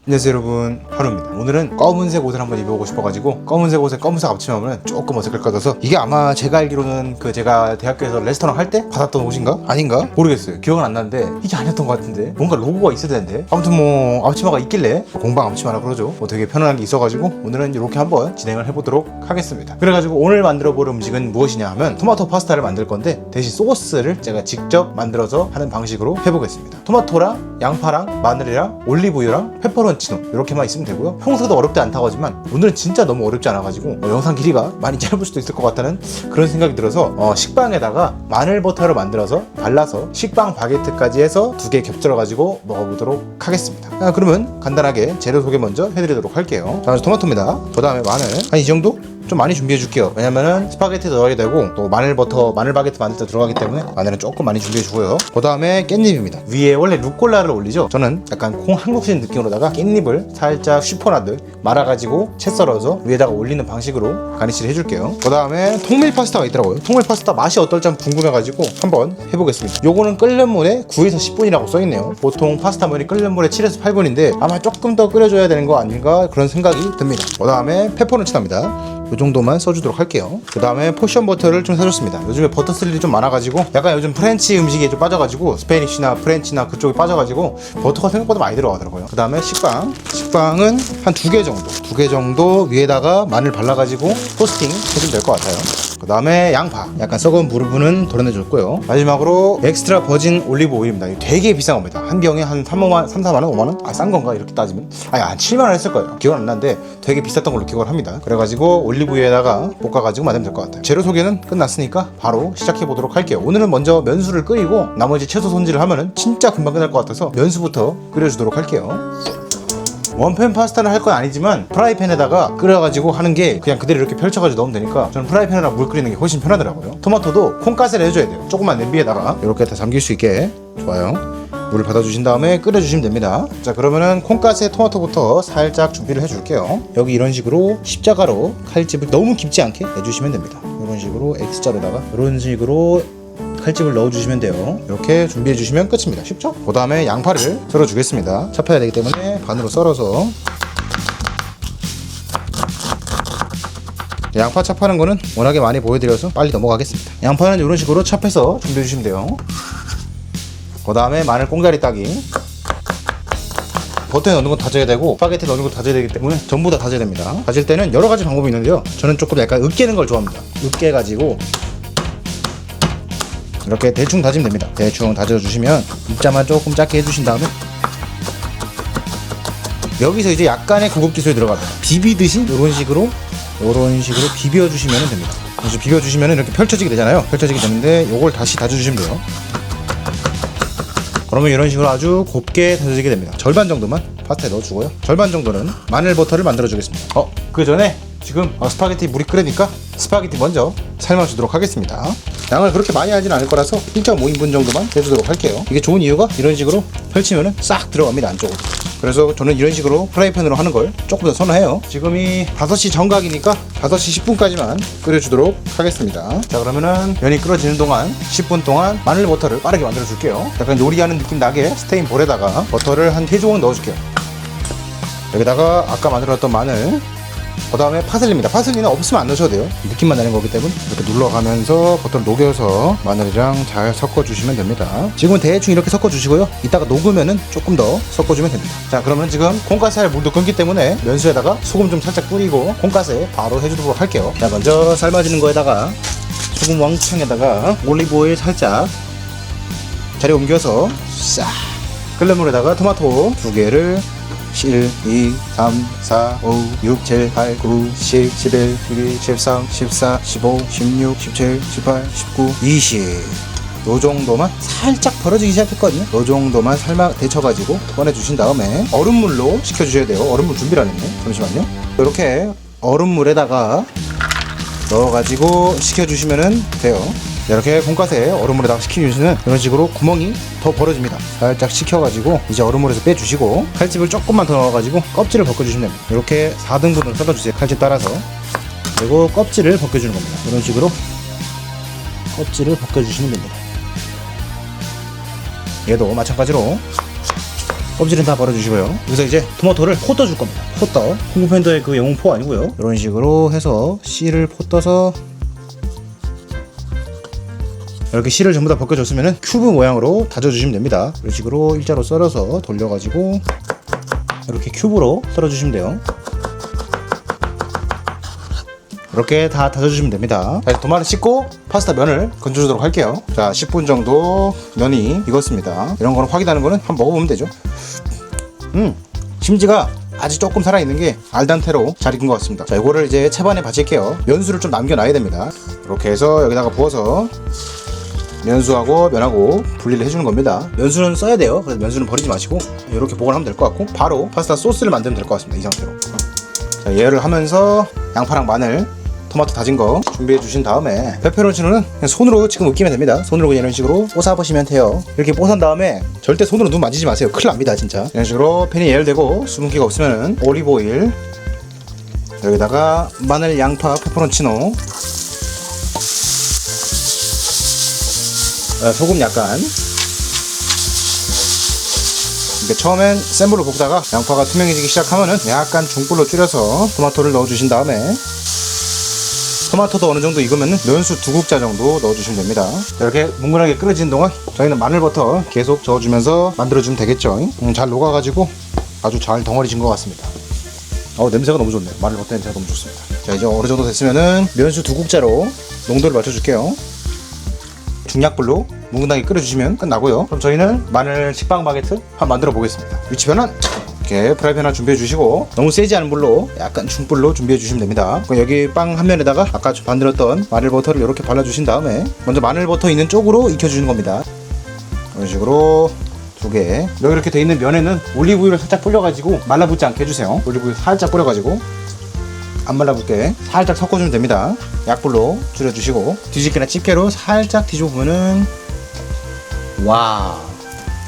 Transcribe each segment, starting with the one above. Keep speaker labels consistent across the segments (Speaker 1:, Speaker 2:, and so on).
Speaker 1: 안녕하세요 여러분, 하루입니다. 오늘은 검은색 옷을 한번 입어보고 싶어가지고 검은색 옷에 검은색 앞치마면 조금 어색할 것 같아서, 이게 아마 제가 알기로는 제가 대학교에서 레스토랑 할 때 받았던 옷인가? 아닌가? 모르겠어요. 기억은 안 나는데 이게 아니었던 것 같은데, 뭔가 로고가 있어야 되는데, 아무튼 뭐 앞치마가 있길래 공방 앞치마라 그러죠. 뭐 되게 편안한 게 있어가지고 오늘은 이렇게 한번 진행을 해보도록 하겠습니다. 그래가지고 오늘 만들어볼 음식은 무엇이냐 하면 토마토 파스타를 만들 건데, 대신 소스를 제가 직접 만들어서 하는 방식으로 해보겠습니다. 토마토랑 양파랑 마늘이랑 올리브유랑 페퍼론치노 이렇게만 있으면 되고요. 평소에도 어렵지 않다고 하지만 오늘은 진짜 너무 어렵지 않아가지고 영상 길이가 많이 짧을 수도 있을 것 같다는 그런 생각이 들어서 식빵에다가 마늘 버터를 만들어서 발라서 식빵 바게트까지 해서 2개 겹쳐가지고 먹어보도록 하겠습니다. 그러면 간단하게 재료 소개 먼저 해드리도록 할게요. 자, 토마토입니다. 그 다음에 마늘 한 이 정도? 좀 많이 준비해 줄게요. 왜냐면은 스파게티 넣어야 되고 또 마늘 바게트 만들 때 들어가기 때문에 마늘은 조금 많이 준비해 주고요. 그 다음에 깻잎입니다. 위에 원래 루꼴라를 올리죠. 저는 약간 한국식 느낌으로다가 깻잎을 살짝 슈퍼나듯 말아가지고 채 썰어서 위에다가 올리는 방식으로 가니쉬를 해줄게요. 그 다음에 통밀 파스타가 있더라고요. 통밀 파스타 맛이 어떨지 한번 궁금해가지고 한번 해보겠습니다. 요거는 끓는 물에 9에서 10분이라고 써있네요. 보통 파스타면이 끓는 물에 7에서 8분인데 아마 조금 더 끓여줘야 되는 거 아닌가 그런 생각이 듭니다. 그 다음에 페퍼론치노입니다. 이 정도만 써주도록 할게요. 그 다음에 포션 버터를 좀 사줬습니다. 요즘에 버터 쓸 일이 좀 많아가지고, 약간 요즘 프렌치 음식에 좀 빠져가지고, 스페니쉬나 프렌치나 그쪽에 빠져가지고 버터가 생각보다 많이 들어가더라고요. 그 다음에 식빵은 한 2개 정도 위에다가 마늘 발라가지고 토스팅 해주면 될 것 같아요. 그 다음에 양파, 약간 썩은 부분은 덜어내줬고요. 마지막으로 엑스트라 버진 올리브 오일입니다. 이거 되게 비싼 겁니다. 한 병에 한 4만 원, 5만원? 아, 싼 건가? 이렇게 따지면? 한 7만원 했을 거예요. 기억은 안 나는데 되게 비쌌던 걸로 기억을 합니다. 그래가지고 올리브유에다가 볶아가지고 만들면 될 것 같아요. 재료 소개는 끝났으니까 바로 시작해보도록 할게요. 오늘은 먼저 면수를 끓이고 나머지 채소 손질을 하면은 진짜 금방 끝날 것 같아서 면수부터 끓여주도록 할게요. 원팬 파스타를 할 건 아니지만 프라이팬에다가 끓여가지고 하는 게 그냥 그대로 이렇게 펼쳐가지고 넣으면 되니까 저는 프라이팬에다가 물 끓이는 게 훨씬 편하더라고요. 토마토도 콩가스를 해줘야 돼요. 조그만 냄비에다가 이렇게 다 잠길 수 있게. 좋아요. 물을 받아주신 다음에 끓여주시면 됩니다. 자, 그러면은 콩가스에 토마토부터 살짝 준비를 해줄게요. 여기 이런 식으로 십자가로 칼집을 너무 깊지 않게 내주시면 됩니다. 이런 식으로 X자로다가 이런 식으로 칼집을 넣어주시면 돼요. 이렇게 준비해주시면 끝입니다. 쉽죠? 그 다음에 양파를 썰어주겠습니다. 찹혀야 되기 때문에 반으로 썰어서. 양파 찹하는 거는 워낙에 많이 보여드려서 빨리 넘어가겠습니다. 양파는 이런 식으로 찹해서 준비해주시면 돼요. 그 다음에 마늘 꽁다리 따기. 버터에 넣는 건 다져야 되고 스파게티에 넣는 건 다져야 되기 때문에 전부 다 다져야 됩니다. 다질 때는 여러 가지 방법이 있는데요, 저는 조금 약간 으깨는 걸 좋아합니다. 으깨가지고 이렇게 대충 다지면 됩니다. 대충 다져주시면 입자만 조금 작게 해주신 다음에 여기서 이제 약간의 고급 기술이 들어갑니다. 비비듯이 이런 식으로 비벼주시면 됩니다. 그래서 비벼주시면 이렇게 펼쳐지게 되잖아요. 펼쳐지게 되는데 이걸 다시 다져주시면 돼요. 그러면 이런 식으로 아주 곱게 다져지게 됩니다. 절반 정도만 파스타에 넣어주고요. 절반 정도는 마늘 버터를 만들어 주겠습니다. 그 전에 지금 스파게티 물이 끓으니까 스파게티 먼저 삶아주도록 하겠습니다. 양을 그렇게 많이 하진 않을 거라서 1.5인분 정도만 해주도록 할게요. 이게 좋은 이유가 이런 식으로 펼치면은 싹 들어갑니다, 안쪽으로. 그래서 저는 이런 식으로 프라이팬으로 하는 걸 조금 더 선호해요. 지금이 5시 정각이니까 5시 10분까지만 끓여주도록 하겠습니다. 자, 그러면은 면이 끓어지는 동안 10분 동안 마늘 버터를 빠르게 만들어 줄게요. 약간 요리하는 느낌 나게 스테인 볼에다가 버터를 한 3조각 넣어줄게요. 여기다가 아까 만들었던 마늘, 그 다음에 파슬리입니다. 파슬리는 없으면 안 넣으셔도 돼요. 느낌만 나는 거기 때문에 이렇게 눌러가면서 버터를 녹여서 마늘이랑 잘 섞어주시면 됩니다. 지금은 대충 이렇게 섞어주시고요. 이따가 녹으면은 조금 더 섞어주면 됩니다. 자, 그러면 지금 콩가스에 물도 끓기 때문에 면수에다가 소금 좀 살짝 뿌리고 콩가스에 바로 해주도록 할게요. 자, 먼저 삶아지는 거에다가 소금 왕창에다가 올리브 오일 살짝 자리 옮겨서 싹 끓는 물에다가 토마토 2개를 1, 2, 3, 4, 5, 6, 7, 8, 9, 10, 11, 12, 13, 14, 15, 16, 17, 18, 19, 20. 요 정도만 살짝 벌어지기 시작했거든요. 요 정도만 데쳐가지고 꺼내주신 다음에 얼음물로 식혀주셔야 돼요. 얼음물 준비를 안 했네. 잠시만요. 이렇게 얼음물에다가 넣어가지고 식혀주시면 돼요. 이렇게 콩가스에 얼음물에다가 식혀주시면 이런 식으로 구멍이 더 벌어집니다. 살짝 식혀가지고 이제 얼음물에서 빼주시고 칼집을 조금만 더 넣어가지고 껍질을 벗겨주시면 됩니다. 이렇게 4등분으로 썰어주세요. 칼집 따라서. 그리고 껍질을 벗겨주는 겁니다. 이런 식으로 껍질을 벗겨주시면 됩니다. 얘도 마찬가지로 껍질은 다 버려주시고요. 여기서 이제 토마토를 포 떠줄 겁니다. 포 떠. 콩쿠팬더의 그 영웅 포 아니고요. 이런 식으로 해서 씨를 포 떠서 이렇게 씨를 전부 다 벗겨줬으면 큐브 모양으로 다져주시면 됩니다. 이런 식으로 일자로 썰어서 돌려가지고 이렇게 큐브로 썰어주시면 돼요. 이렇게 다 다져주시면 됩니다. 자, 이제 도마를 씻고 파스타 면을 건져주도록 할게요. 자, 10분 정도 면이 익었습니다. 이런 거는 확인하는 거는 한번 먹어보면 되죠. 심지가 아직 조금 살아있는 게 알단테로 잘 익은 것 같습니다. 자, 이거를 이제 채반에 받칠게요. 면수를 좀 남겨놔야 됩니다. 이렇게 해서 여기다가 부어서 면수하고 면하고 분리를 해주는 겁니다. 면수는 써야 돼요. 그래서 면수는 버리지 마시고 이렇게 보관하면 될 것 같고 바로 파스타 소스를 만들면 될 것 같습니다. 이 상태로. 자, 얘를 하면서 양파랑 마늘, 토마토 다진 거 준비해 주신 다음에 페페론치노는 그냥 손으로 지금 으깨면 됩니다. 손으로 그냥 이런 식으로 뽀사보시면 돼요. 이렇게 뽀산 다음에 절대 손으로 눈 만지지 마세요. 큰일 납니다 진짜. 이런 식으로 팬이 예열되고 수분기가 없으면 올리브 오일, 여기다가 마늘, 양파, 페페론치노, 소금 약간. 처음엔 센 불로 볶다가 양파가 투명해지기 시작하면은 약간 중불로 줄여서 토마토를 넣어주신 다음에 토마토도 어느 정도 익으면은 면수 2국자 정도 넣어주시면 됩니다. 이렇게 뭉근하게 끓여지는 동안 저희는 마늘버터 계속 저어주면서 만들어주면 되겠죠. 잘 녹아가지고 아주 잘 덩어리진 것 같습니다. 냄새가 너무 좋네요. 마늘버터 냄새가 너무 좋습니다. 자, 이제 어느 정도 됐으면은 면수 2국자로 농도를 맞춰줄게요. 중약불로 뭉근하게 끓여주시면 끝나고요. 그럼 저희는 마늘 식빵 바게트 한번 만들어 보겠습니다. 위치 변환! 이렇게 프라이팬 하나 준비해 주시고 너무 세지 않은 불로 약간 중불로 준비해 주시면 됩니다. 그럼 여기 빵 한 면에다가 아까 만들었던 마늘 버터를 이렇게 발라주신 다음에 먼저 마늘 버터 있는 쪽으로 익혀주는 겁니다. 이런 식으로 2개. 여기 이렇게 돼 있는 면에는 올리브유를 살짝 뿌려가지고 말라붙지 않게 해주세요. 올리브유 살짝 뿌려가지고 안 말라붙게 살짝 섞어주면 됩니다. 약불로 줄여주시고 뒤집개나 집게로 살짝 뒤집으면은 와,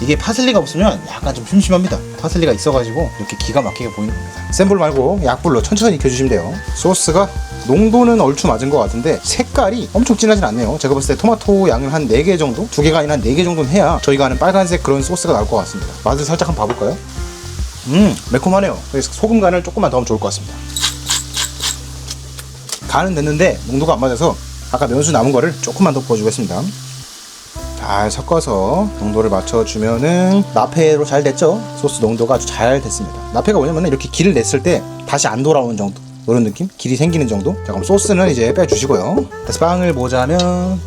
Speaker 1: 이게 파슬리가 없으면 약간 좀 심심합니다. 파슬리가 있어가지고 이렇게 기가 막히게 보이는 겁니다. 센 불 말고 약불로 천천히 익혀주시면 돼요. 소스가 농도는 얼추 맞은 것 같은데 색깔이 엄청 진하진 않네요. 제가 봤을 때 토마토 양을 한 4개 정도? 2개가 아니라 한 4개 정도는 해야 저희가 아는 빨간색 그런 소스가 나올 것 같습니다. 맛을 살짝 한번 봐볼까요? 매콤하네요. 그래서 소금 간을 조금만 더 하면 좋을 것 같습니다. 간은 됐는데 농도가 안 맞아서 아까 면수 남은 거를 조금만 더 부어주겠습니다. 잘 섞어서 농도를 맞춰주면은 나페로 잘 됐죠? 소스 농도가 아주 잘 됐습니다. 나페가 뭐냐면 이렇게 길을 냈을 때 다시 안 돌아오는 정도, 이런 느낌? 길이 생기는 정도? 자, 그럼 소스는 이제 빼주시고요. 다시 빵을 보자면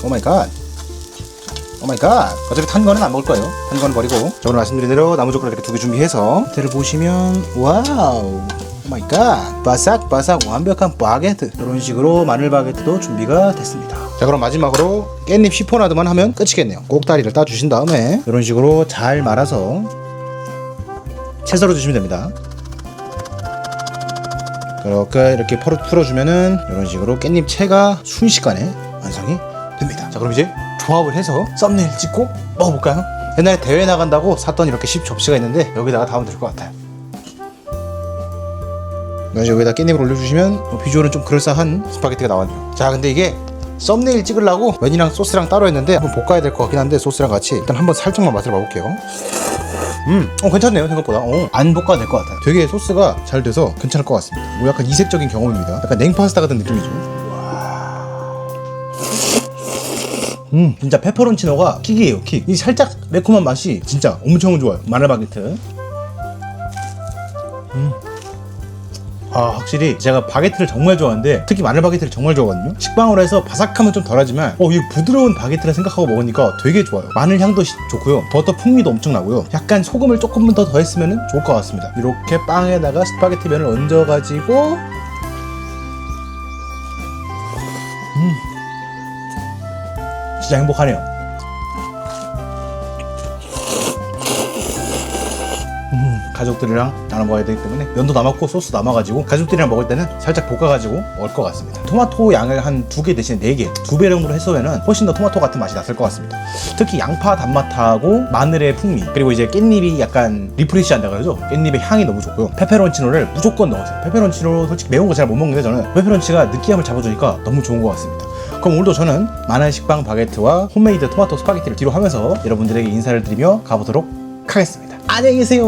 Speaker 1: 오마이갓, 오마이갓. 어차피 탄 거는 안 먹을 거예요. 탄 거는 버리고 자, 오늘 말씀드린 대로 나무 젓가락 이렇게 2개 준비해서 밑에를 보시면 와우, 오마이갓, 바삭바삭 완벽한 바게트. 이런 식으로 마늘 바게트도 준비가 됐습니다. 자, 그럼 마지막으로 깻잎 시포나드만 하면 끝이겠네요. 꼭다리를 따주신 다음에 이런 식으로 잘 말아서 채 썰어주시면 됩니다. 이렇게 풀어주면은 이런 식으로 깻잎 채가 순식간에 완성이 됩니다. 자, 그럼 이제 조합을 해서 썸네일 찍고 먹어볼까요? 옛날에 대회 나간다고 샀던 이렇게 10접시가 있는데 여기다가 담으면 될 것 같아요. 여기다 깻잎을 올려주시면 비주얼은 좀 그럴싸한 스파게티가 나왔네요. 자, 근데 이게 썸네일 찍으려고 면이랑 소스랑 따로 했는데 한번 볶아야 될 것 같긴 한데 소스랑 같이 일단 한번 살짝만 맛을 봐볼게요. 괜찮네요. 생각보다 안 볶아도 될 것 같아요. 되게 소스가 잘 돼서 괜찮을 것 같습니다. 뭐 약간 이색적인 경험입니다. 약간 냉파스타 같은 느낌이죠. 진짜 페퍼론치노가 킥이에요. 킥. 이 살짝 매콤한 맛이 진짜 엄청 좋아요. 마늘 바게트. 확실히 제가 바게트를 정말 좋아하는데 특히 마늘 바게트를 정말 좋아하거든요. 식빵으로 해서 바삭함은 좀 덜하지만 이 부드러운 바게트를 생각하고 먹으니까 되게 좋아요. 마늘 향도 좋고요. 버터 풍미도 엄청 나고요. 약간 소금을 조금만 더 더했으면 좋을 것 같습니다. 이렇게 빵에다가 스파게티 면을 얹어가지고 진짜 행복하네요. 가족들이랑 나눠 먹어야 되기 때문에 면도 남았고 소스 남아가지고 가족들이랑 먹을 때는 살짝 볶아가지고 먹을 것 같습니다. 토마토 양을 한 2개 대신에 4개, 2배 정도로 했으면 훨씬 더 토마토 같은 맛이 났을 것 같습니다. 특히 양파 단맛하고 마늘의 풍미, 그리고 이제 깻잎이 약간 리프레시 한다 그러죠. 깻잎의 향이 너무 좋고요. 페페론치노를 무조건 넣으세요. 페페론치노 솔직히 매운 거 잘 못 먹는데 저는 페페론치가 느끼함을 잡아주니까 너무 좋은 것 같습니다. 그럼 오늘도 저는 마늘 식빵 바게트와 홈메이드 토마토 스파게티를 뒤로 하면서 여러분들에게 인사를 드리며 가보도록 하겠습니다. 안녕히 계세요.